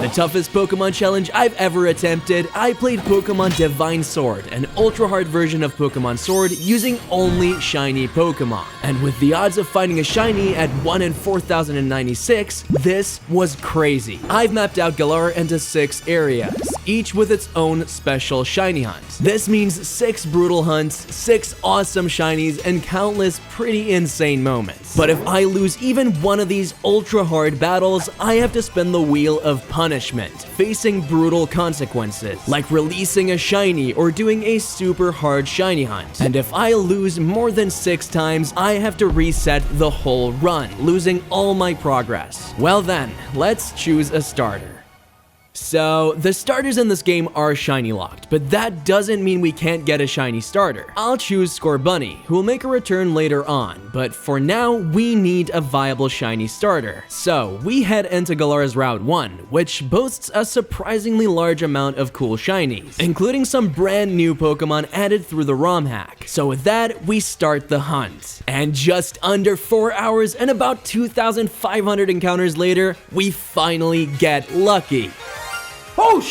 the toughest Pokemon challenge I've ever attempted, I played Pokemon Divine Sword, an ultra hard version of Pokemon Sword using only shiny Pokemon. And with the odds of finding a shiny at 1 in 4,096, this was crazy. I've mapped out Galar into 6 areas, each with its own special shiny hunt. This means 6 brutal hunts, 6 awesome shinies, and countless pretty insane moments. But if I lose even one of these ultra hard battles, I have to spin the wheel of punishment, facing brutal consequences, like releasing a shiny or doing a super hard shiny hunt. And if I lose more than 6 times, I have to reset the whole run, losing all my progress. Well then, let's choose a starter. So, the starters in this game are shiny locked, but that doesn't mean we can't get a shiny starter. I'll choose Scorbunny, who will make a return later on, but for now, we need a viable shiny starter. So, we head into Galar's Route 1, which boasts a surprisingly large amount of cool shinies, including some brand new Pokemon added through the ROM hack. So with that, we start the hunt. And just under 4 hours and about 2,500 encounters later, we finally get lucky. Oh,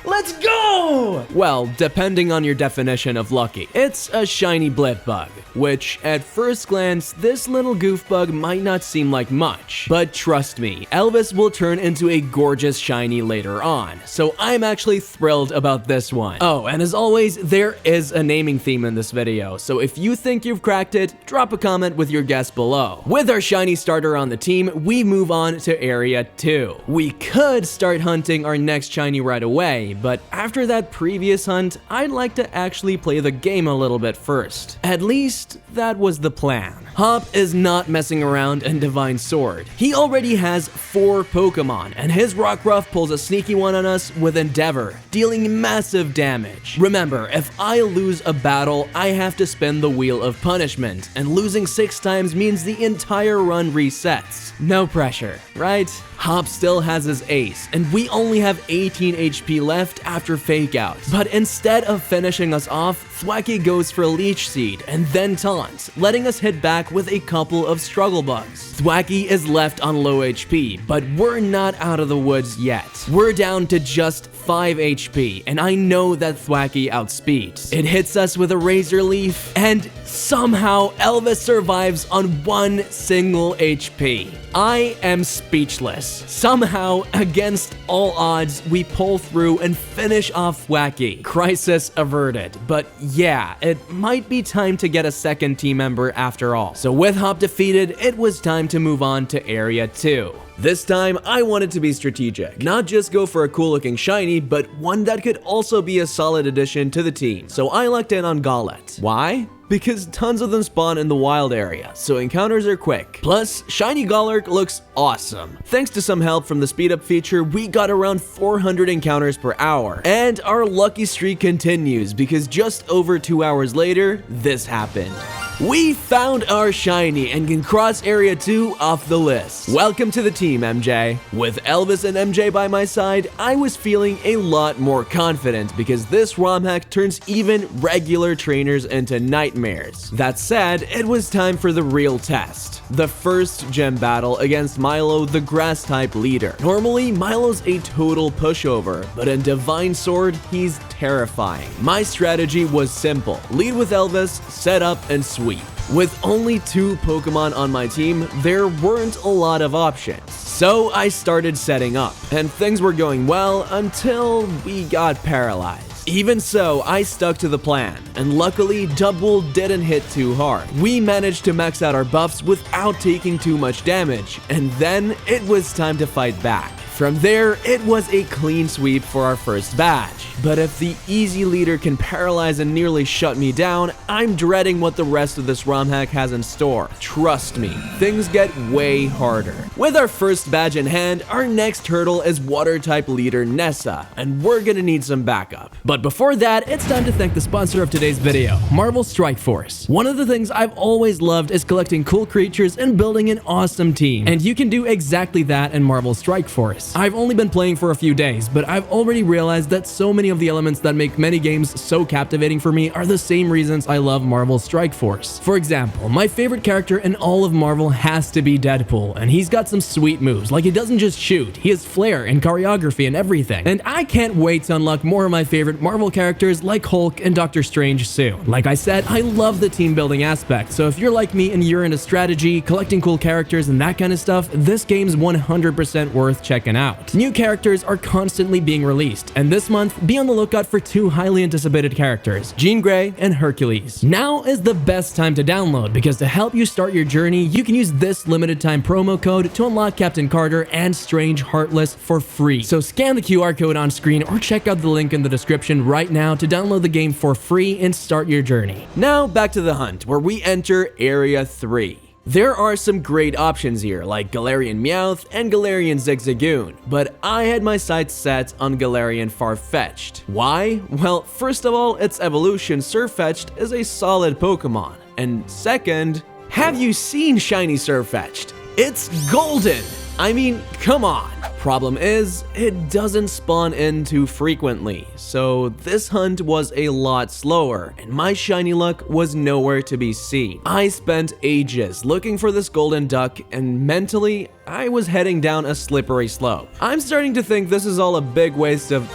let's go! Well, depending on your definition of lucky. It's a shiny Blipbug, which at first glance, this little goofbug might not seem like much. But trust me, Elvis will turn into a gorgeous shiny later on, so I'm actually thrilled about this one. Oh, and as always, there is a naming theme in this video, so if you think you've cracked it, drop a comment with your guess below. With our shiny starter on the team, we move on to Area 2. We could start hunting our next shiny right away, but after that previous hunt, I'd like to actually play the game a little bit first. At least, that was the plan. Hop is not messing around in Divine Sword. He already has 4 Pokemon, and his Rockruff pulls a sneaky one on us with Endeavor, dealing massive damage. Remember, if I lose a battle, I have to spin the wheel of punishment, and losing 6 times means the entire run resets. No pressure, right? Hop still has his ace, and we only have 18 HP left after Fake Out. But instead of finishing us off, Thwackey goes for Leech Seed and then taunts, letting us hit back with a couple of Struggle Bugs. Thwackey is left on low HP, but we're not out of the woods yet. We're down to just 5 HP, and I know that Thwackey outspeeds. It hits us with a Razor Leaf, and somehow Elvis survives on 1 single HP. I am speechless. Somehow, against all odds, we pull through and finish off Thwackey. Crisis averted, but yeah, it might be time to get a second team member after all. So with Hop defeated, it was time to move on to Area 2. This time, I wanted to be strategic. Not just go for a cool looking shiny, but one that could also be a solid addition to the team. So I locked in on Golett. Why? Because tons of them spawn in the wild area, so encounters are quick. Plus, Shiny Golurk looks awesome. Thanks to some help from the speed up feature, we got around 400 encounters per hour. And our lucky streak continues because just over 2 hours later, this happened. We found our shiny and can cross Area 2 off the list. Welcome to the team, MJ. With Elvis and MJ by my side, I was feeling a lot more confident because this ROM hack turns even regular trainers into nightmares. That said, it was time for the real test. The first gym battle against Milo, the grass-type leader. Normally, Milo's a total pushover, but in Divine Sword, he's terrifying. My strategy was simple. Lead with Elvis, set up, and sweep. With only 2 Pokemon on my team, there weren't a lot of options. So I started setting up, and things were going well until we got paralyzed. Even so, I stuck to the plan, and luckily, Double didn't hit too hard. We managed to max out our buffs without taking too much damage, and then it was time to fight back. From there, it was a clean sweep for our first batch. But if the easy leader can paralyze and nearly shut me down, I'm dreading what the rest of this ROM hack has in store. Trust me, things get way harder. With our first badge in hand, our next hurdle is water-type leader Nessa, and we're gonna need some backup. But before that, it's time to thank the sponsor of today's video, Marvel Strike Force. One of the things I've always loved is collecting cool creatures and building an awesome team, and you can do exactly that in Marvel Strike Force. I've only been playing for a few days, but I've already realized that so many of the elements that make many games so captivating for me are the same reasons I love Marvel's Strike Force. For example, my favorite character in all of Marvel has to be Deadpool, and he's got some sweet moves. Like, he doesn't just shoot, he has flair and choreography and everything. And I can't wait to unlock more of my favorite Marvel characters like Hulk and Doctor Strange soon. Like I said, I love the team building aspect, so if you're like me and you're into strategy, collecting cool characters and that kind of stuff, this game's 100% worth checking out. New characters are constantly being released, and this month, be on the lookout for two highly anticipated characters, Jean Grey and Hercules. Now is the best time to download, because to help you start your journey, you can use this limited time promo code to unlock Captain Carter and Strange Heartless for free. So scan the QR code on screen or check out the link in the description right now to download the game for free and start your journey. Now back to the hunt, where we enter Area 3. There are some great options here, like Galarian Meowth and Galarian Zigzagoon, but I had my sights set on Galarian Farfetch'd. Why? Well, first of all, its evolution Surfetch'd is a solid Pokemon, and second, have you seen Shiny Surfetch'd? It's golden! I mean, come on. Problem is, it doesn't spawn in too frequently, so this hunt was a lot slower, and my shiny luck was nowhere to be seen. I spent ages looking for this golden duck, and mentally, I was heading down a slippery slope. I'm starting to think this is all a big waste of...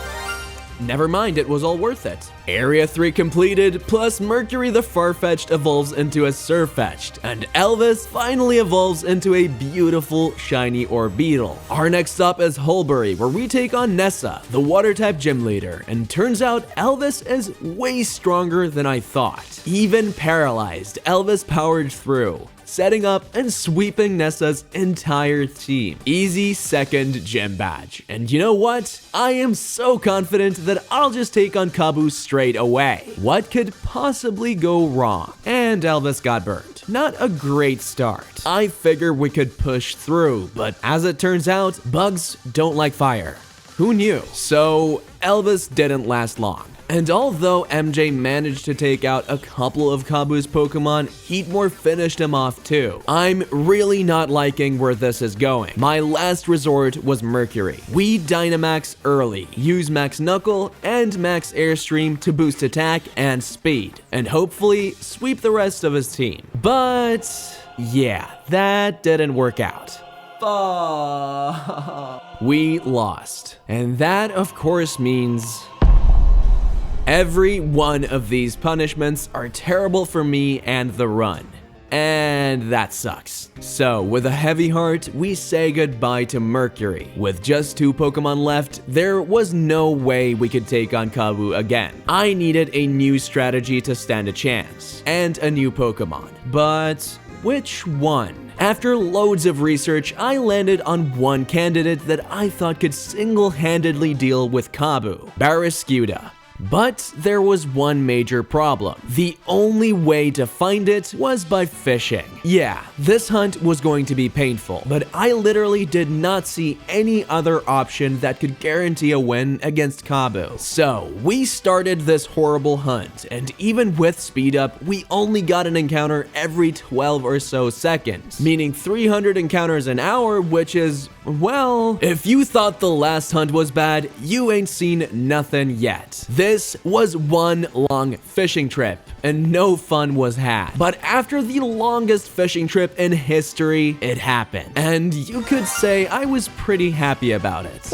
Never mind, it was all worth it. Area 3 completed, plus Mercury the Farfetch'd evolves into a Surfetch'd, and Elvis finally evolves into a beautiful shiny Orbeetle. Our next stop is Hulbury, where we take on Nessa, the water-type gym leader, and turns out Elvis is way stronger than I thought. Even paralyzed, Elvis powered through, setting up and sweeping Nessa's entire team. Easy second gym badge. And you know what? I am so confident that I'll just take on Kabu straight away. What could possibly go wrong? And Elvis got burned. Not a great start. I figure we could push through, but as it turns out, bugs don't like fire. Who knew? So Elvis didn't last long. And although MJ managed to take out a couple of Kabu's Pokemon, Heatmore finished him off too. I'm really not liking where this is going. My last resort was Mercury. We Dynamax early, use Max Knuckle and Max Airstream to boost attack and speed, and hopefully sweep the rest of his team. But yeah, that didn't work out. We lost. And that of course means... every one of these punishments are terrible for me and the run. And that sucks. So, with a heavy heart, we say goodbye to Mercury. With just 2 Pokemon left, there was no way we could take on Kabu again. I needed a new strategy to stand a chance, and a new Pokemon. But which one? After loads of research, I landed on one candidate that I thought could single-handedly deal with Kabu, Barraskewda. But there was one major problem. The only way to find it was by fishing. Yeah, this hunt was going to be painful, but I literally did not see any other option that could guarantee a win against Kabu. So, we started this horrible hunt, and even with speed up, we only got an encounter every 12 or so seconds, meaning 300 encounters an hour, which is, well, if you thought the last hunt was bad, you ain't seen nothing yet. This was one long fishing trip, and no fun was had. But after the longest fishing trip in history, it happened. And you could say I was pretty happy about it.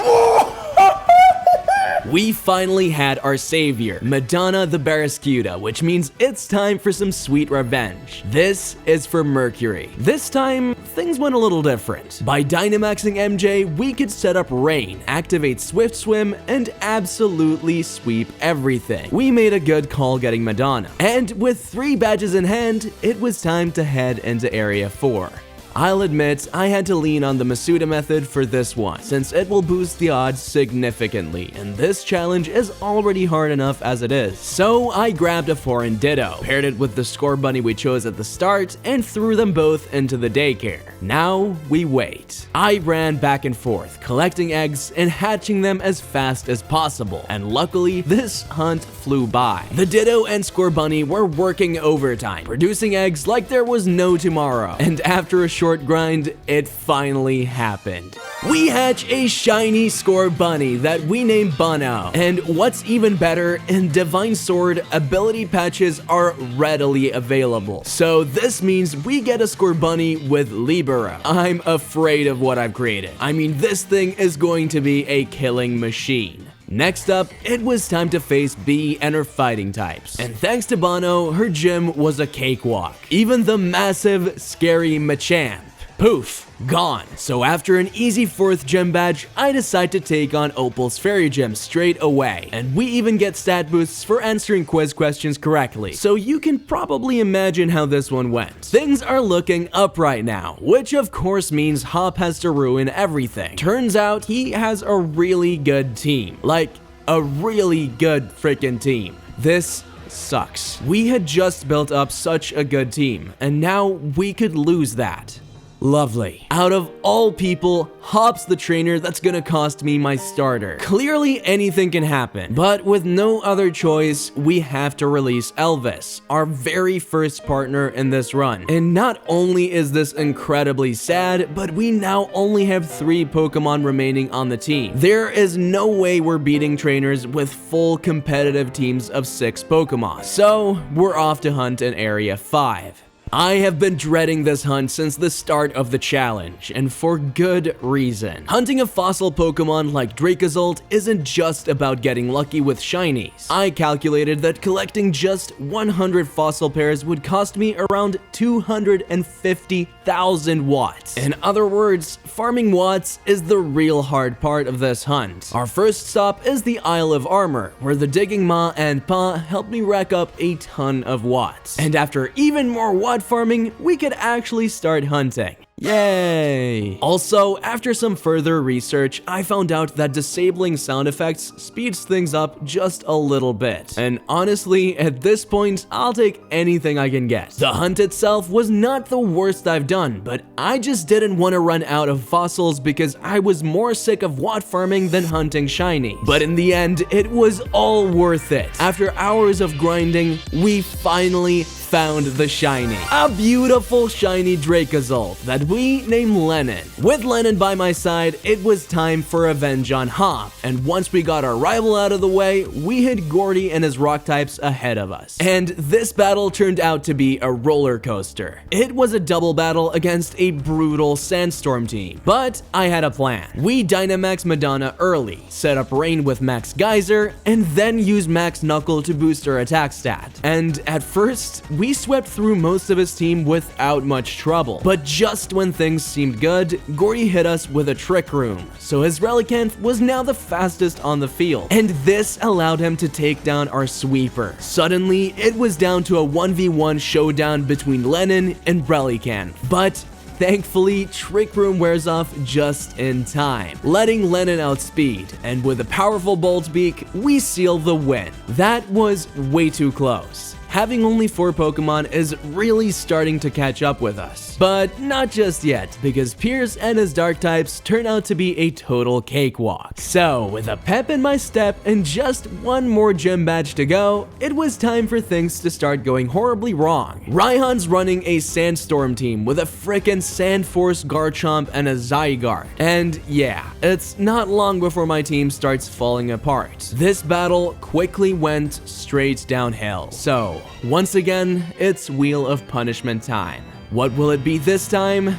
We finally had our savior, Madonna the Barraskewda, which means it's time for some sweet revenge. This is for Mercury. This time, things went a little different. By Dynamaxing MJ, we could set up Rain, activate Swift Swim, and absolutely sweep everything. We made a good call getting Madonna. And with 3 badges in hand, it was time to head into Area 4. I'll admit, I had to lean on the Masuda method for this one, since it will boost the odds significantly, and this challenge is already hard enough as it is. So I grabbed a foreign Ditto, paired it with the Scorbunny we chose at the start, and threw them both into the daycare. Now we wait. I ran back and forth, collecting eggs and hatching them as fast as possible, and luckily, this hunt flew by. The Ditto and Scorbunny were working overtime, producing eggs like there was no tomorrow, and after a short grind, it finally happened. we hatch a shiny Scorbunny that we name Bunno. And what's even better, in Divine Sword, ability patches are readily available. So this means we get a Scorbunny with Libero. I'm afraid of what I've created. I mean, this thing is going to be a killing machine. Next up, it was time to face Bee and her fighting types. And thanks to Bono, her gym was a cakewalk. Even the massive, scary Machamp, poof, gone. So after an easy 4th gym badge, I decide to take on Opal's Fairy Gym straight away. And we even get stat boosts for answering quiz questions correctly. So you can probably imagine how this one went. Things are looking up right now, which of course means Hop has to ruin everything. Turns out he has a really good team. Like, a really good freaking team. This sucks. We had just built up such a good team, and now we could lose that. Lovely. Out of all people, Hop's the trainer that's gonna cost me my starter. Clearly anything can happen, but with no other choice, we have to release Elvis, our very first partner in this run. And not only is this incredibly sad, but we now only have 3 Pokemon remaining on the team. There is no way we're beating trainers with full competitive teams of 6 Pokemon. So we're off to hunt in Area 5. I have been dreading this hunt since the start of the challenge, and for good reason. Hunting a fossil Pokemon like Dracozolt isn't just about getting lucky with Shinies. I calculated that collecting just 100 fossil pairs would cost me around 250,000 watts. In other words, farming watts is the real hard part of this hunt. Our first stop is the Isle of Armor, where the Digging Ma and Pa helped me rack up a ton of watts. And after even more watt farming, we could actually start hunting. Yay! Also, after some further research, I found out that disabling sound effects speeds things up just a little bit. And honestly, at this point, I'll take anything I can get. The hunt itself was not the worst I've done, but I just didn't want to run out of fossils because I was more sick of watt farming than hunting shiny. But in the end, it was all worth it. After hours of grinding, we finally found the shiny. A beautiful shiny Dracozolt that we named Lennon. With Lennon by my side, it was time for revenge on Hop, and once we got our rival out of the way, we hit Gordy and his rock types ahead of us. And this battle turned out to be a roller coaster. It was a double battle against a brutal Sandstorm team, but I had a plan. We Dynamax Madonna early, set up Rain with Max Geyser, and then use Max Knuckle to boost our attack stat. And at first, we swept through most of his team without much trouble, but just when things seemed good, Gordy hit us with a Trick Room, so his Relicanth was now the fastest on the field, and this allowed him to take down our sweeper. Suddenly, it was down to a 1v1 showdown between Lennon and Relicanth, but thankfully, Trick Room wears off just in time, letting Lennon outspeed, and with a powerful Bolt Beak, we seal the win. That was way too close. Having only 4 Pokemon is really starting to catch up with us. But not just yet, because Pierce and his dark types turn out to be a total cakewalk. So, with a pep in my step and just one more gym badge to go, it was time for things to start going horribly wrong. Raihan's running a Sandstorm team with a frickin' Sandforce, Garchomp, and a Zygarde. And yeah, it's not long before my team starts falling apart. This battle quickly went straight downhill. So, once again, it's Wheel of Punishment time. What will it be this time?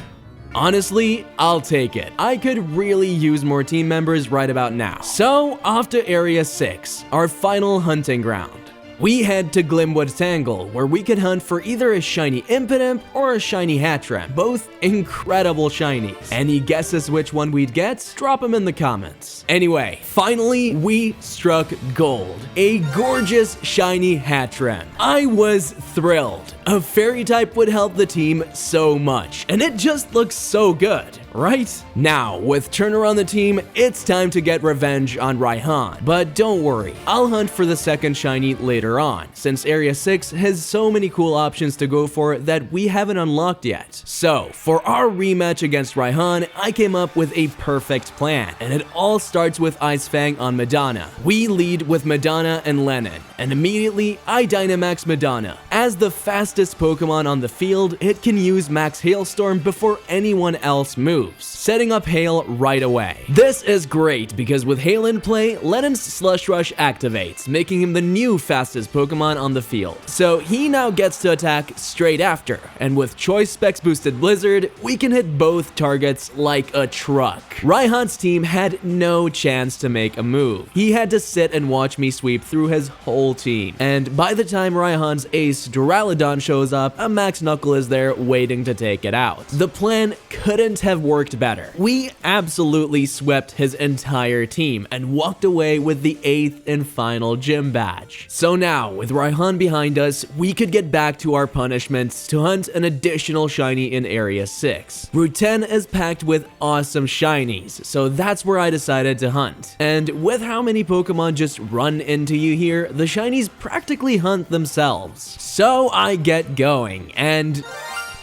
Honestly, I'll take it. I could really use more team members right about now. So, off to Area 6, our final hunting ground. We head to Glimwood Tangle, where we could hunt for either a shiny Impidimp or a shiny Hattrem, both incredible shinies. Any guesses which one we'd get? Drop them in the comments. Anyway, finally, we struck gold. A gorgeous shiny Hattrem. I was thrilled. A fairy type would help the team so much, and it just looks so good, right? Now, with Turner on the team, it's time to get revenge on Raihan. But don't worry, I'll hunt for the second shiny later on, since Area 6 has so many cool options to go for that we haven't unlocked yet. So, for our rematch against Raihan, I came up with a perfect plan, and it all starts with Ice Fang on Madonna. We lead with Madonna and Lennon, and immediately I Dynamax Madonna. As the fastest Pokemon on the field, it can use Max Hailstorm before anyone else moves, setting up Hail right away. This is great because with Hail in play, Lennon's Slush Rush activates, making him the new fastest Pokemon on the field. So he now gets to attack straight after, and with Choice Specs boosted Blizzard, we can hit both targets like a truck. Raihan's team had no chance to make a move. He had to sit and watch me sweep through his whole team. And by the time Raihan's ace Duraludon shows up, a Max Knuckle is there waiting to take it out. The plan couldn't have worked better. We absolutely swept his entire team and walked away with the 8th and final gym badge. So now, with Raihan behind us, we could get back to our punishments to hunt an additional shiny in Area 6. Route 10 is packed with awesome shinies, so that's where I decided to hunt. And with how many Pokemon just run into you here, the shinies practically hunt themselves. So I get going, and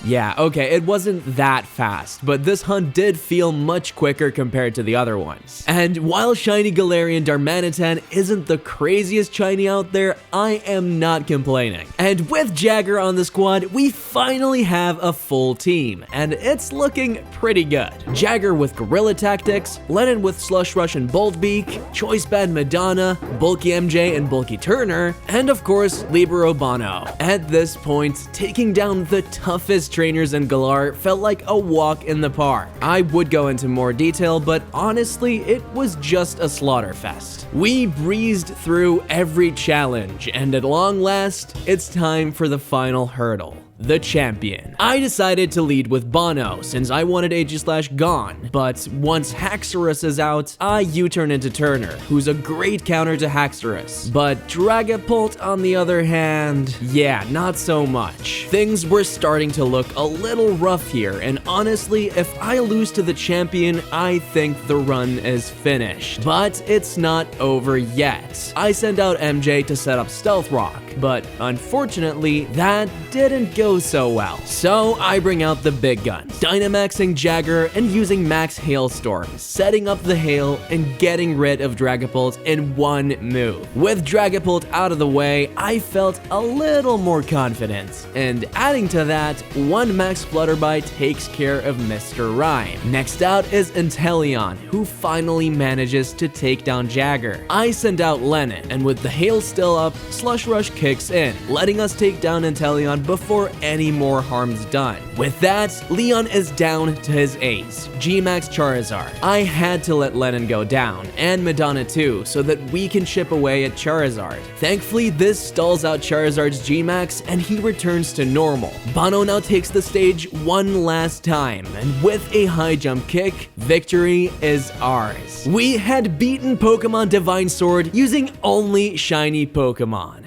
yeah, okay, it wasn't that fast, but this hunt did feel much quicker compared to the other ones. And while Shiny Galarian Darmanitan isn't the craziest shiny out there, I am not complaining. And with Jagger on the squad, we finally have a full team, and it's looking pretty good. Jagger with Gorilla Tactics, Lennon with Slush Rush and Bolt Beak, Choice Band Madonna, Bulky MJ and Bulky Turner, and of course, Libero Bono. At this point, taking down the toughest trainers in Galar felt like a walk in the park. I would go into more detail, but honestly, it was just a slaughterfest. We breezed through every challenge, and at long last, it's time for the final hurdle. The champion. I decided to lead with Bono since I wanted Aegislash gone, but once Haxorus is out, I U-turn into Turner, who's a great counter to Haxorus. But Dragapult, on the other hand, yeah, not so much. Things were starting to look a little rough here, and honestly, if I lose to the champion, I think the run is finished. But it's not over yet. I send out MJ to set up Stealth Rock, but unfortunately, that didn't go so well. So I bring out the big guns, Dynamaxing Jagger and using Max Hailstorm, setting up the Hail and getting rid of Dragapult in one move. With Dragapult out of the way, I felt a little more confident, and adding to that, one Max Flutterby takes care of Mr. Rhyme. Next out is Inteleon, who finally manages to take down Jagger. I send out Lennon, and with the Hail still up, Slush Rush kicks in, letting us take down Inteleon before any more harm's done. With that, Leon is down to his ace, Gmax Charizard. I had to let Lennon go down, and Madonna too, so that we can chip away at Charizard. Thankfully, this stalls out Charizard's Gmax, and he returns to normal. Bono now takes the stage one last time, and with a high jump kick, victory is ours. We had beaten Pokemon Divine Sword using only shiny Pokemon.